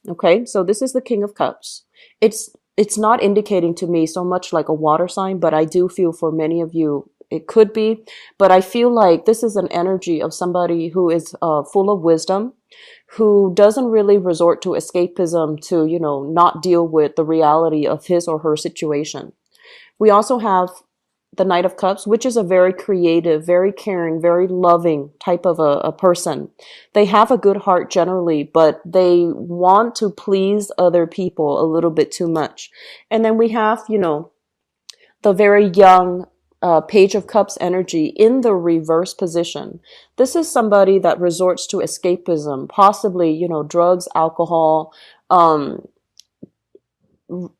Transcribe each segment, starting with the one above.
Okay, so this is the King of Cups. It's not indicating to me so much like a water sign, but I do feel for many of you it could be. But I feel like this is an energy of somebody who is full of wisdom, who doesn't really resort to escapism to, not deal with the reality of his or her situation. We also have the Knight of Cups, which is a very creative, very caring, very loving type of a person. They have a good heart generally, but they want to please other people a little bit too much. And then we have, the very young Page of Cups energy in the reverse position. This is somebody that resorts to escapism, possibly, drugs, alcohol,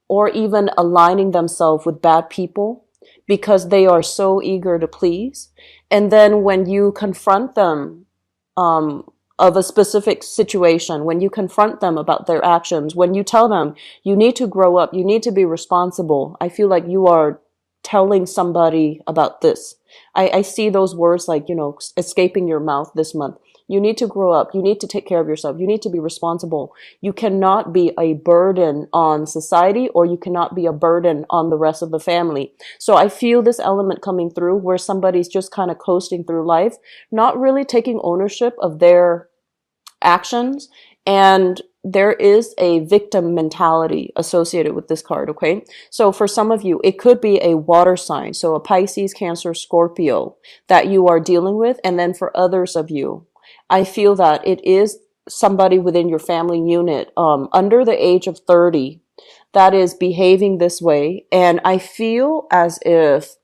or even aligning themselves with bad people because they are so eager to please. And then when you confront them of a specific situation, when you confront them about their actions, when you tell them you need to grow up, you need to be responsible, I feel like you are telling somebody about this. I see those words like, escaping your mouth this month. You need to grow up. You need to take care of yourself. You need to be responsible. You cannot be a burden on society, or you cannot be a burden on the rest of the family. So I feel this element coming through where somebody's just kind of coasting through life, not really taking ownership of their actions. And there is a victim mentality associated with this card, okay? So for some of you, it could be a water sign, so a Pisces, Cancer, Scorpio that you are dealing with. And then for others of you, I feel that it is somebody within your family unit under the age of 30 that is behaving this way. And I feel as if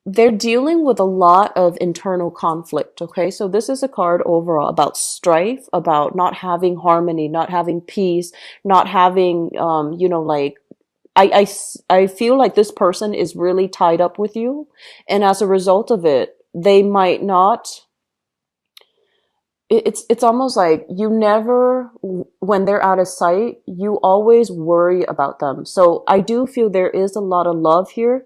they're dealing with a lot of internal conflict. Okay, so this is a card overall about strife, about not having harmony, not having peace, not having, like, I feel like this person is really tied up with you. And as a result of it, they might not, it's almost like you never, when they're out of sight, you always worry about them. So I do feel there is a lot of love here,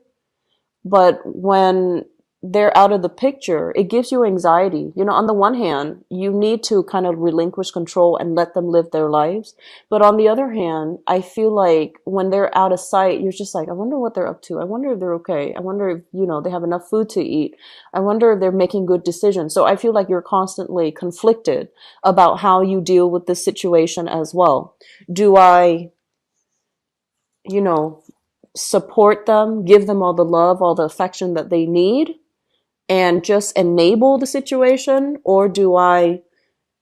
but when they're out of the picture, it gives you anxiety. On the one hand, you need to kind of relinquish control and let them live their lives. But on the other hand, I feel like when they're out of sight, you're just like, I wonder what they're up to. I wonder if they're okay. I wonder if, they have enough food to eat. I wonder if they're making good decisions. So I feel like you're constantly conflicted about how you deal with this situation as well. Do I, you know, support them, give them all the love, all the affection that they need, and just enable the situation? Or do I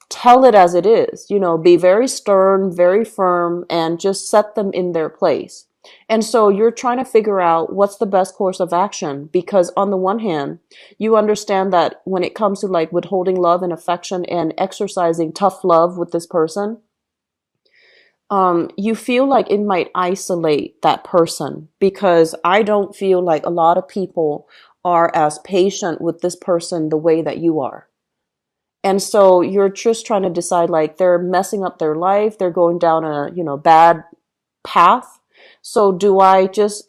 tell it as it is, be very stern, very firm, and just set them in their place? And so you're trying to figure out what's the best course of action, because on the one hand, you understand that when it comes to like withholding love and affection and exercising tough love with this person, you feel like it might isolate that person, because I don't feel like a lot of people are as patient with this person the way that you are. And so you're just trying to decide, like, they're messing up their life, they're going down a, bad path. So do I just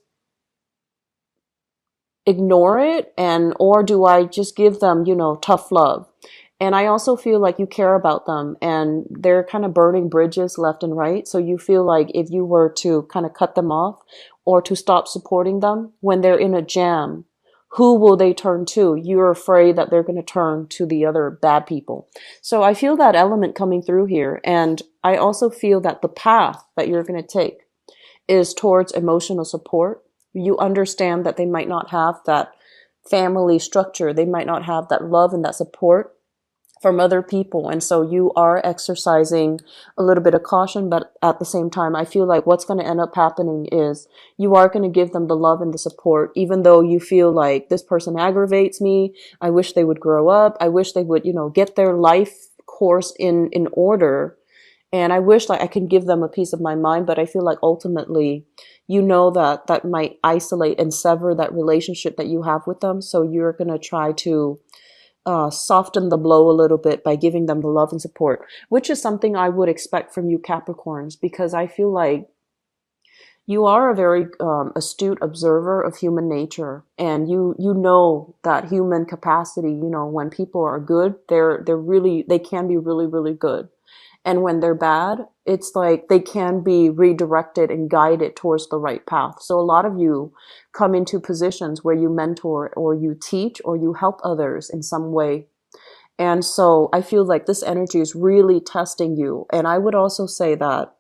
ignore it, or do I just give them, tough love? And I also feel like you care about them, and they're kind of burning bridges left and right. So you feel like if you were to kind of cut them off or to stop supporting them when they're in a jam, who will they turn to? You're afraid that they're going to turn to the other bad people. So I feel that element coming through here. And I also feel that the path that you're going to take is towards emotional support. You understand that they might not have that family structure. They might not have that love and that support from other people. And so you are exercising a little bit of caution, but at the same time, I feel like what's going to end up happening is you are going to give them the love and the support, even though you feel like this person aggravates me. I wish they would grow up. I wish they would, get their life course in order. And I wish like I can give them a piece of my mind, but I feel like ultimately, that might isolate and sever that relationship that you have with them. So you're going to try to soften the blow a little bit by giving them the love and support, which is something I would expect from you Capricorns, because I feel like you are a very astute observer of human nature, and you know that human capacity. When people are good, they can be really, really good. And when they're bad, it's like they can be redirected and guided towards the right path. So a lot of you come into positions where you mentor or you teach or you help others in some way. And so I feel like this energy is really testing you. And I would also say that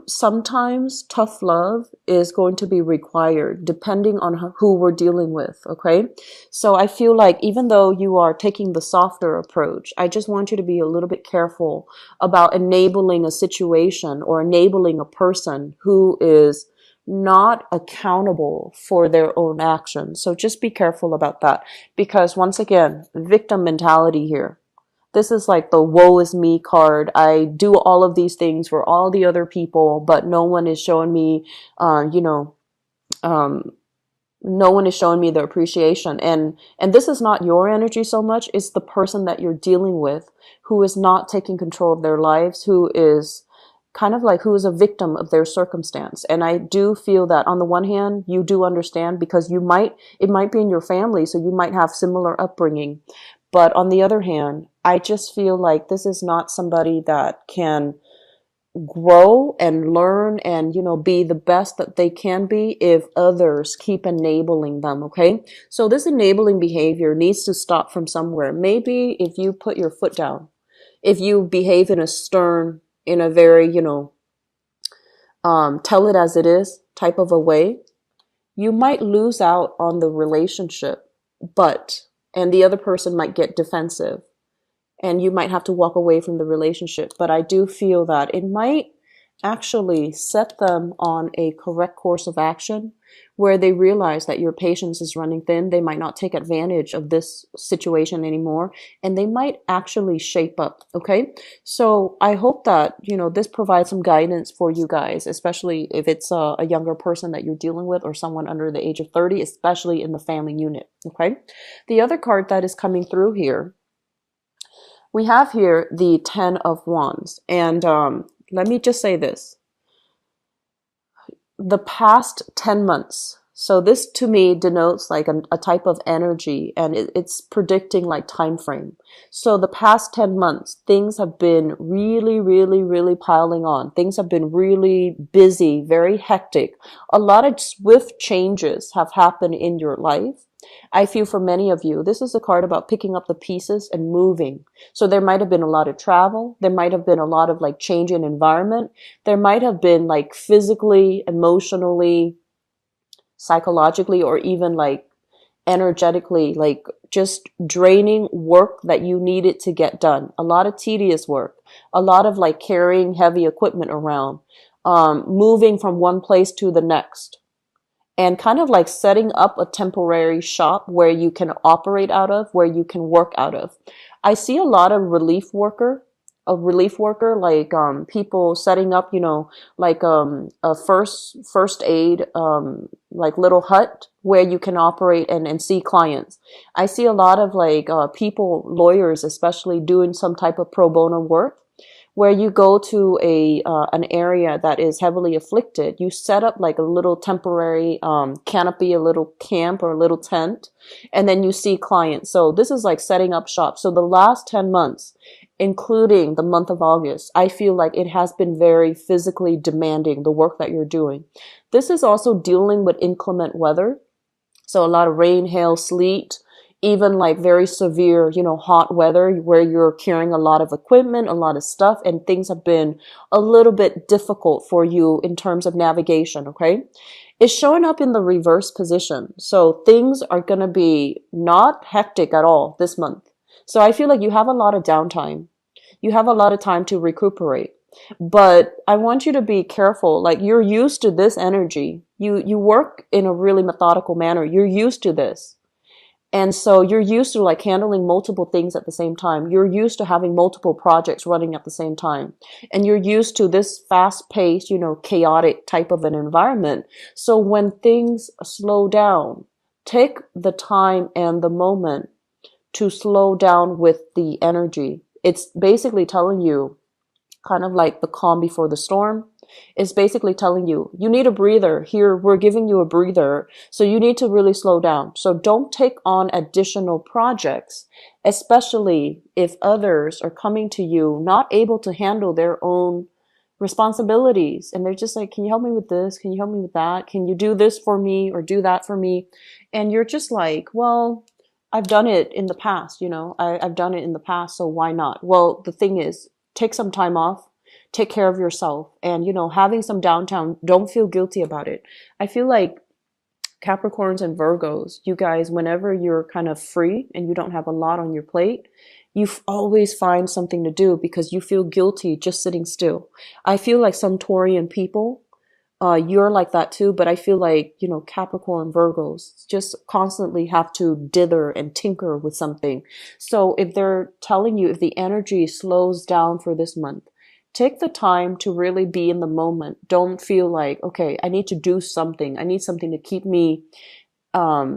sometimes tough love is going to be required depending on who we're dealing with. Okay. So I feel like even though you are taking the softer approach, I just want you to be a little bit careful about enabling a situation or enabling a person who is not accountable for their own actions. So just be careful about that, because once again, victim mentality here. This is like the woe is me card. I do all of these things for all the other people, but no one is showing me, you know, um, no one is showing me the appreciation. And this is not your energy so much. It's the person that you're dealing with who is not taking control of their lives, who is kind of like who is a victim of their circumstance. And I do feel that on the one hand, you do understand because it might be in your family, so you might have similar upbringing. But on the other hand, I just feel like this is not somebody that can grow and learn and, you know, be the best that they can be if others keep enabling them. Okay. So this enabling behavior needs to stop from somewhere. Maybe if you put your foot down, if you behave in a stern, in a very, you know, tell it as it is type of a way, you might lose out on the relationship, and the other person might get defensive and you might have to walk away from the relationship. But I do feel that it might actually set them on a correct course of action where they realize that your patience is running thin. They might not take advantage of this situation anymore, and they might actually shape up. Okay. So I hope that, you know, this provides some guidance for you guys, especially if it's a younger person that you're dealing with or someone under the age of 30, especially in the family unit. Okay. The other card that is coming through here, we have here the 10 of Wands. And let me just say this. The past 10 months. So this to me denotes like a type of energy, and it's predicting like time frame. So the past 10 months, things have been really, really, really piling on. Things have been really busy, very hectic. A lot of swift changes have happened in your life. I feel for many of you, this is a card about picking up the pieces and moving. So there might have been a lot of travel. There might have been a lot of like change in environment. There might have been like physically, emotionally, psychologically, or even like energetically, like just draining work that you needed to get done. A lot of tedious work, a lot of like carrying heavy equipment around, moving from one place to the next, and kind of like setting up a temporary shop where you can operate out of, where you can work out of. I see a lot of a relief worker, like people setting up, you know, like a first aid like little hut where you can operate and see clients. I see a lot of like people, lawyers especially, doing some type of pro bono work where you go to an area that is heavily afflicted. You set up like a little temporary canopy, a little camp or a little tent, and then you see clients. So this is like setting up shop. So the last 10 months, including the month of August, I feel like it has been very physically demanding, the work that you're doing. This is also dealing with inclement weather. So a lot of rain, hail, sleet, even like very severe, you know, hot weather where you're carrying a lot of equipment, a lot of stuff, and things have been a little bit difficult for you in terms of navigation. Okay. It's showing up in the reverse position. So things are going to be not hectic at all this month. So I feel like you have a lot of downtime. You have a lot of time to recuperate. But I want you to be careful. Like, you're used to this energy. You work in a really methodical manner. You're used to this. And so you're used to like handling multiple things at the same time. You're used to having multiple projects running at the same time. And you're used to this fast paced, you know, chaotic type of an environment. So when things slow down, take the time and the moment to slow down with the energy. It's basically telling you kind of like the calm before the storm. It's basically telling you, you need a breather. Here, we're giving you a breather. So you need to really slow down. So don't take on additional projects, especially if others are coming to you not able to handle their own responsibilities. And they're just like, can you help me with this? Can you help me with that? Can you do this for me or do that for me? And you're just like, well, I've done it in the past, I've done it in the past, so why not? Well, the thing is, take some time off, take care of yourself, and, having some downtime, don't feel guilty about it. I feel like Capricorns and Virgos, you guys, whenever you're kind of free and you don't have a lot on your plate, you always find something to do because you feel guilty just sitting still. I feel like some Taurian people, you're like that too, but I feel like, Capricorn, Virgos just constantly have to dither and tinker with something. So if they're telling you, if the energy slows down for this month, take the time to really be in the moment. Don't feel like, okay, I need to do something. I need something to keep me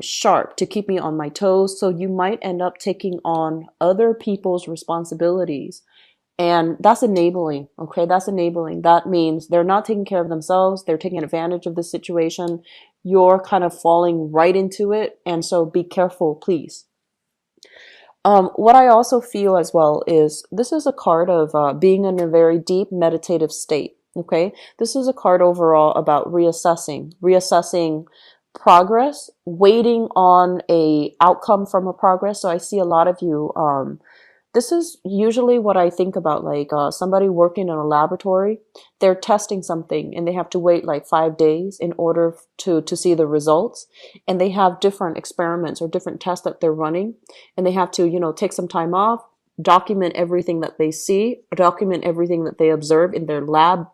sharp, to keep me on my toes. So you might end up taking on other people's responsibilities. And that's enabling, okay? That's enabling. That means they're not taking care of themselves. They're taking advantage of the situation. You're kind of falling right into it. And so be careful, please. What I also feel as well is this is a card of being in a very deep meditative state, okay? This is a card overall about reassessing progress, waiting on a outcome from a progress. So I see a lot of you, this is usually what I think about, like somebody working in a laboratory. They're testing something and they have to wait like 5 days in order to see the results. And they have different experiments or different tests that they're running. And they have to, take some time off, document everything that they see, document everything that they observe in their lab,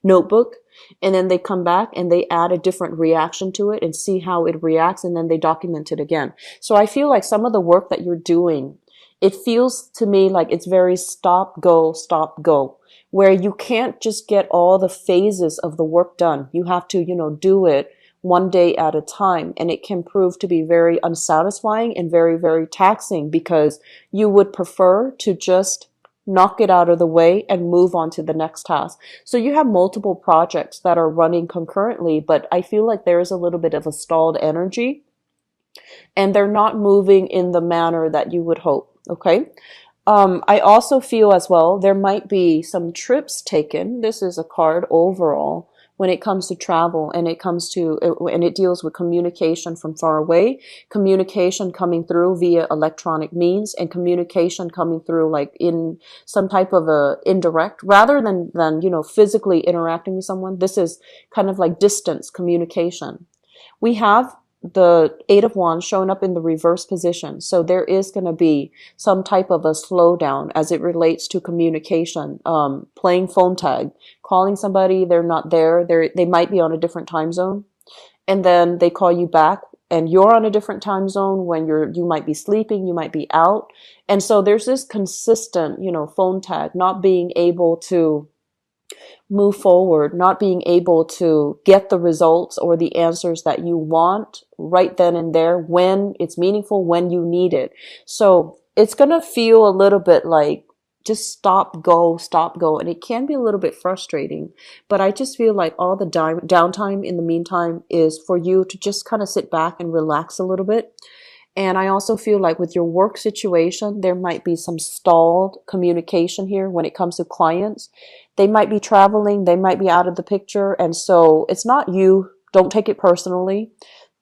notebook. And then they come back and they add a different reaction to it and see how it reacts. And then they document it again. So I feel like some of the work that you're doing, it feels to me like it's very stop, go, where you can't just get all the phases of the work done. You have to, do it one day at a time. And it can prove to be very unsatisfying and very, very taxing because you would prefer to just knock it out of the way and move on to the next task. So you have multiple projects that are running concurrently, but I feel like there is a little bit of a stalled energy and they're not moving in the manner that you would hope. Okay. I also feel as well, there might be some trips taken. This is a card overall when it comes to travel and it deals with communication from far away, communication coming through via electronic means, and communication coming through like in some type of a indirect rather than, physically interacting with someone. This is kind of like distance communication. We have the Eight of Wands showing up in the reverse position. So there is going to be some type of a slowdown as it relates to communication, playing phone tag, calling somebody, they're not there. They might be on a different time zone. And then they call you back and you're on a different time zone when you might be sleeping, you might be out. And so there's this consistent, phone tag, not being able to move forward, not being able to get the results or the answers that you want right then and there when it's meaningful, when you need it. So it's going to feel a little bit like just stop, go. And it can be a little bit frustrating, but I just feel like all the downtime in the meantime is for you to just kind of sit back and relax a little bit. And I also feel like with your work situation, there might be some stalled communication here when it comes to clients. They might be traveling, they might be out of the picture. And so it's not you. Don't take it personally.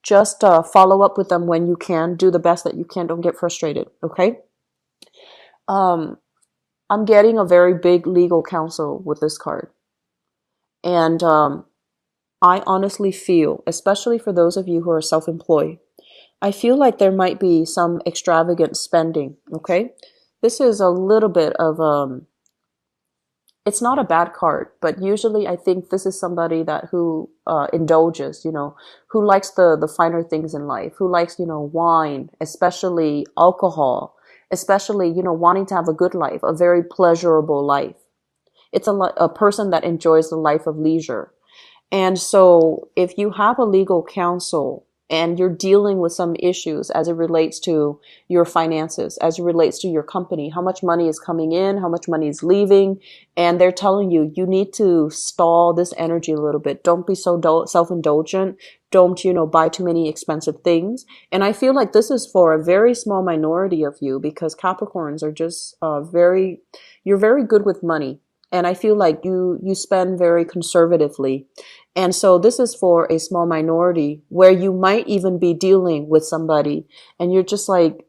Just follow up with them when you can. Do the best that you can. Don't get frustrated. Okay. I'm getting a very big legal counsel with this card. And I honestly feel, especially for those of you who are self-employed, I feel like there might be some extravagant spending, okay? This is a little bit of, it's not a bad card, but usually I think this is somebody who indulges, who likes the finer things in life, who likes, wine, especially alcohol, especially, wanting to have a good life, a very pleasurable life. It's a person that enjoys the life of leisure. And so if you have a legal counsel and you're dealing with some issues as it relates to your finances, as it relates to your company, how much money is coming in, how much money is leaving. And they're telling you, you need to stall this energy a little bit. Don't be so self-indulgent. Don't, buy too many expensive things. And I feel like this is for a very small minority of you, because Capricorns are just you're very good with money. And I feel like you spend very conservatively. And so this is for a small minority where you might even be dealing with somebody and you're just like,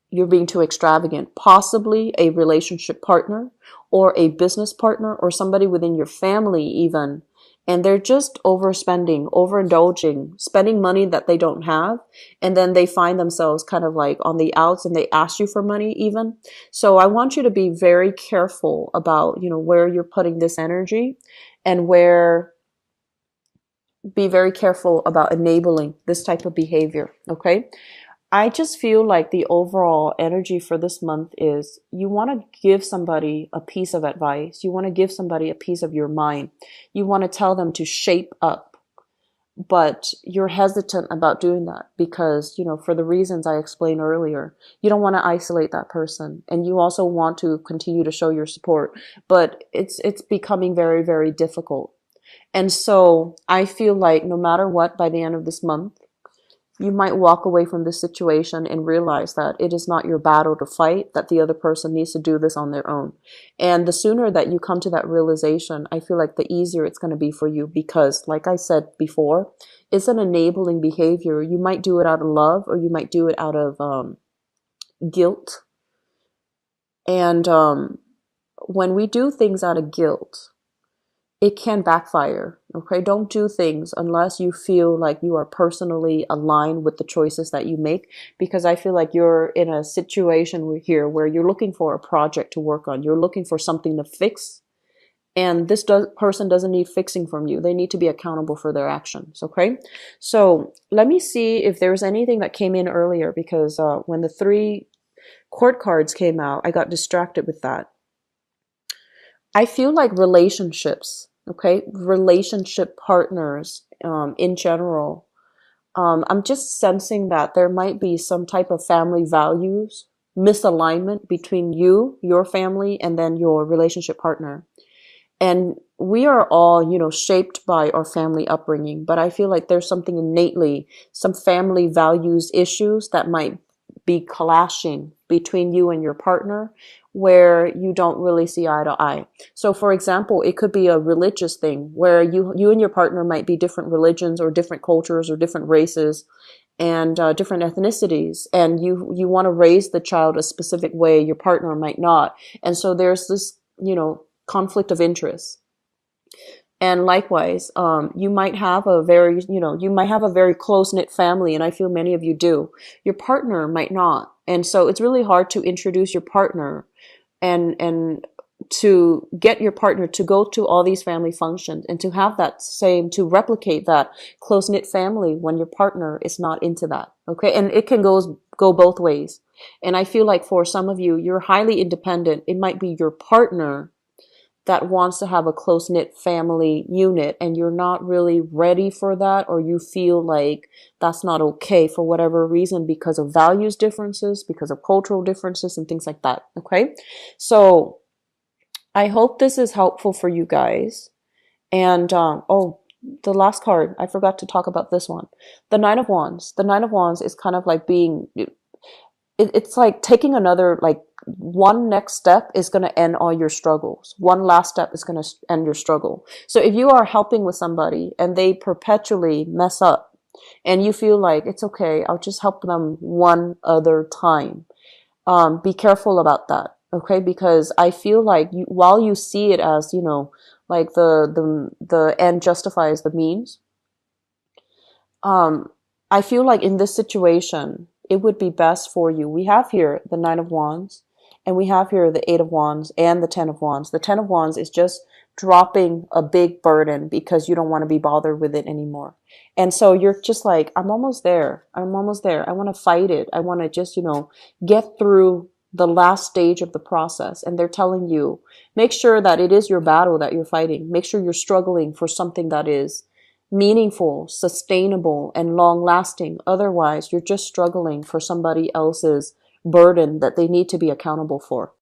you're being too extravagant, possibly a relationship partner or a business partner or somebody within your family even. And they're just overspending, overindulging, spending money that they don't have. And then they find themselves kind of like on the outs and they ask you for money even. So I want you to be very careful about, where you're putting this energy, and be very careful about enabling this type of behavior. Okay. I just feel like the overall energy for this month is you want to give somebody a piece of advice. You want to give somebody a piece of your mind. You want to tell them to shape up, but you're hesitant about doing that because, for the reasons I explained earlier, you don't want to isolate that person. And you also want to continue to show your support, but it's becoming very, very difficult. And so I feel like no matter what, by the end of this month, you might walk away from this situation and realize that it is not your battle to fight, that the other person needs to do this on their own. And the sooner that you come to that realization, I feel like the easier it's going to be for you because, like I said before, it's an enabling behavior. You might do it out of love or you might do it out of guilt. And when we do things out of guilt, it can backfire. Okay. Don't do things unless you feel like you are personally aligned with the choices that you make, because I feel like you're in a situation here where you're looking for a project to work on. You're looking for something to fix. And this person doesn't need fixing from you. They need to be accountable for their actions. Okay. So let me see if there's anything that came in earlier, because when the 3 court cards came out, I got distracted with that. I feel like relationships, okay, relationship partners in general, I'm just sensing that there might be some type of family values misalignment between you, your family, and then your relationship partner. And we are all, shaped by our family upbringing, but I feel like there's something innately, some family values issues that might be clashing between you and your partner, where you don't really see eye to eye. So for example, it could be a religious thing where you and your partner might be different religions or different cultures or different races and different ethnicities, and you want to raise the child a specific way, your partner might not. And so there's this, conflict of interest. And likewise, you might have a very close-knit family, and I feel many of you do. Your partner might not. And so it's really hard to introduce your partner and to get your partner to go to all these family functions and to have to replicate that close-knit family when your partner is not into that. Okay. And it can go both ways. And I feel like for some of you, you're highly independent. It might be your partner that wants to have a close-knit family unit and you're not really ready for that, or you feel like that's not okay for whatever reason because of values differences, because of cultural differences and things like that. Okay. So I hope this is helpful for you guys. And, the last card, I forgot to talk about this one. The Nine of Wands. The Nine of Wands is kind of like it's like taking another, like one next step is going to end all your struggles. One last step is going to end your struggle. So if you are helping with somebody and they perpetually mess up and you feel like it's okay, I'll just help them one other time. Be careful about that. Okay. Because I feel like while you see it as, like the end justifies the means. I feel like in this situation, it would be best for you. We have here the Nine of Wands, and we have here the Eight of Wands and the Ten of Wands. The Ten of Wands is just dropping a big burden because you don't want to be bothered with it anymore. And so you're just like, I'm almost there. I'm almost there. I want to fight it. I want to just, get through the last stage of the process. And they're telling you, make sure that it is your battle that you're fighting. Make sure you're struggling for something that is meaningful, sustainable, and long lasting. Otherwise, you're just struggling for somebody else's burden that they need to be accountable for.